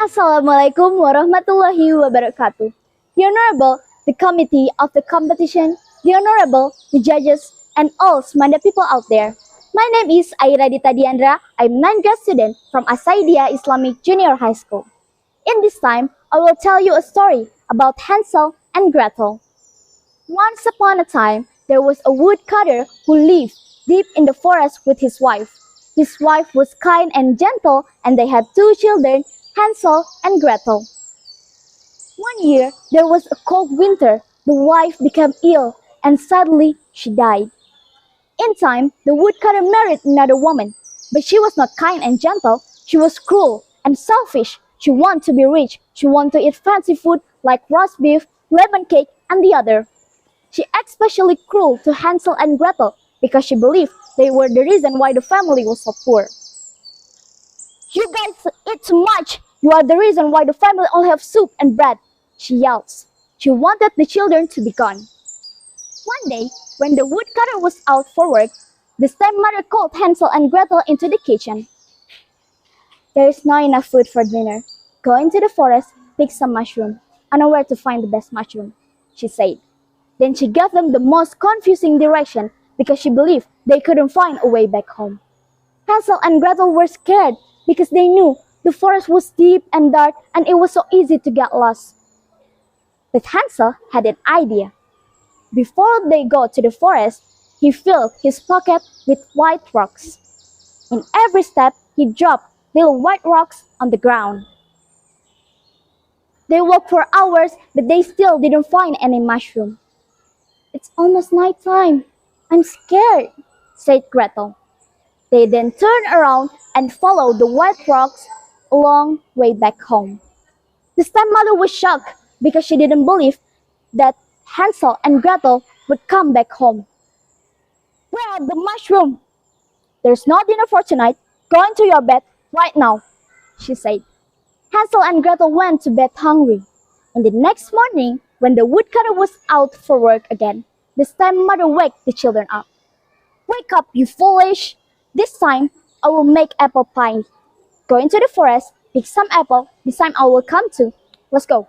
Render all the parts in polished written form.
Assalamualaikum warahmatullahi wabarakatuh. The Honorable, the Committee of the Competition, the Honorable, the Judges, and all Smanda people out there. My name is Airadhita Diandra. I'm 9th grade student from Assa'idiyyah Islamic Junior High School. In this time, I will tell you a story about Hansel and Gretel. Once upon a time, there was a woodcutter who lived deep in the forest with his wife. His wife was kind and gentle, and they had two children, Hansel and Gretel. One year, there was a cold winter. The wife became ill, and suddenly she died. In time, the woodcutter married another woman, but she was not kind and gentle. She was cruel and selfish. She wanted to be rich. She wanted to eat fancy food like roast beef, lemon cake, and the other. She especially cruel to Hansel and Gretel because she believed they were the reason why the family was so poor. You guys eat too much. You are the reason why the family only have soup and bread, she yells. She wanted the children to be gone. One day, when the woodcutter was out for work, the stepmother called Hansel and Gretel into the kitchen. There is not enough food for dinner. Go into the forest, pick some mushroom. I know where to find the best mushroom, she said. Then she gave them the most confusing direction because she believed they couldn't find a way back home. Hansel and Gretel were scared because they knew the forest was deep and dark and it was so easy to get lost. But Hansel had an idea. Before they go to the forest, he filled his pocket with white rocks. In every step, he dropped little white rocks on the ground. They walked for hours, but they still didn't find any mushroom. It's almost night time. I'm scared, said Gretel. They then turned around and followed the white rocks a long way back home. The stepmother was shocked because she didn't believe that Hansel and Gretel would come back home. Where are the mushroom? There's no dinner for tonight. Go into your bed right now, she said. Hansel and Gretel went to bed hungry. And the next morning, when the woodcutter was out for work again, the stepmother waked the children up. Wake up, you foolish! This time, I will make apple pie. Go into the forest, pick some apple. This time I will come too. Let's go.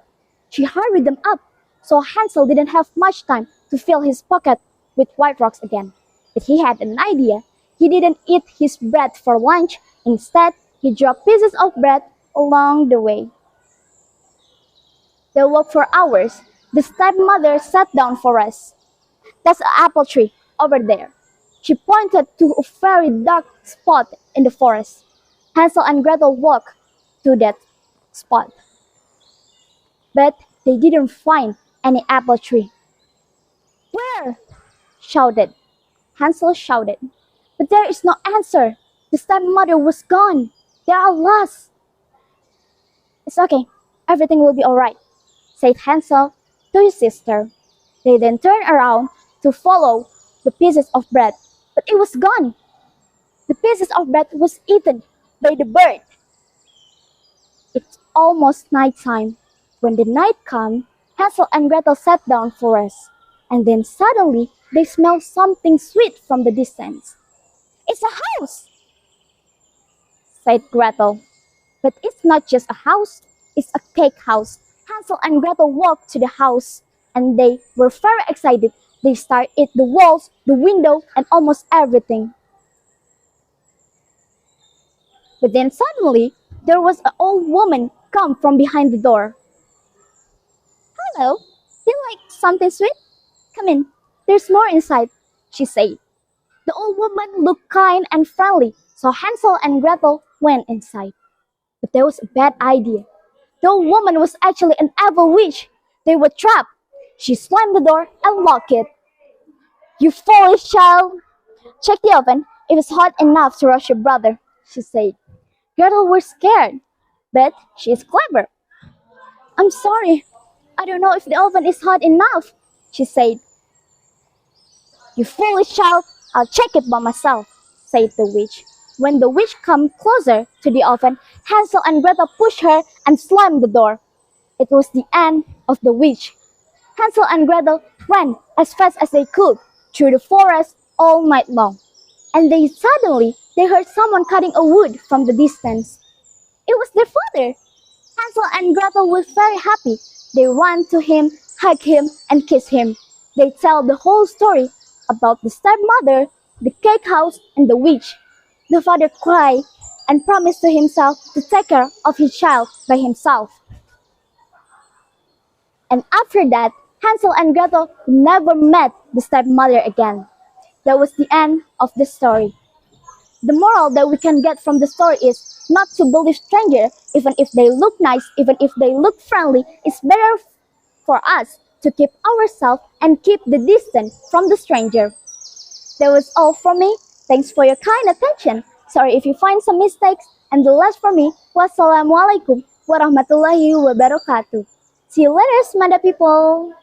She hurried them up, so Hansel didn't have much time to fill his pocket with white rocks again. But he had an idea. He didn't eat his bread for lunch. Instead, he dropped pieces of bread along the way. They walked for hours. The stepmother sat down for rest. That's an apple tree over there. She pointed to a very dark spot in the forest. Hansel and Gretel walked to that spot. But they didn't find any apple tree. Where? Shouted. Hansel shouted. But there is no answer. The stepmother was gone. They are lost. It's okay. Everything will be all right, said Hansel to his sister. They then turned around to follow the pieces of bread, but it was gone. The pieces of bread was eaten by the bird. It's almost night time. When the night came, Hansel and Gretel sat down for rest, and then suddenly they smelled something sweet from the distance. It's a house, said Gretel. But it's not just a house, it's a cake house. Hansel and Gretel walked to the house, and they were very excited. They started at the walls, the window, and almost everything. But then suddenly, there was an old woman come from behind the door. Hello, do you like something sweet? Come in, there's more inside, she said. The old woman looked kind and friendly, so Hansel and Gretel went inside. But there was a bad idea. The old woman was actually an evil witch. They were trapped. She slammed the door and locked it. You foolish child! Check the oven if it's hot enough to roast your brother, she said. Gretel was scared, but she is clever. I'm sorry, I don't know if the oven is hot enough, she said. You foolish child, I'll check it by myself, said the witch. When the witch came closer to the oven, Hansel and Gretel pushed her and slammed the door. It was the end of the witch. Hansel and Gretel ran as fast as they could through the forest all night long. And they suddenly heard someone cutting a wood from the distance. It was their father. Hansel and Gretel were very happy. They ran to him, hugged him, and kissed him. They tell the whole story about the stepmother, the cake house, and the witch. The father cried and promised to himself to take care of his child by himself. And after that, Hansel and Gretel never met the stepmother again. That was the end of the story. The moral that we can get from the story is not to believe strangers, even if they look nice, even if they look friendly. It's better for us to keep ourselves and keep the distance from the stranger. That was all from me. Thanks for your kind attention. Sorry if you find some mistakes. And the last for me, wassalamualaikum warahmatullahi wabarakatuh. See you later, Smada people.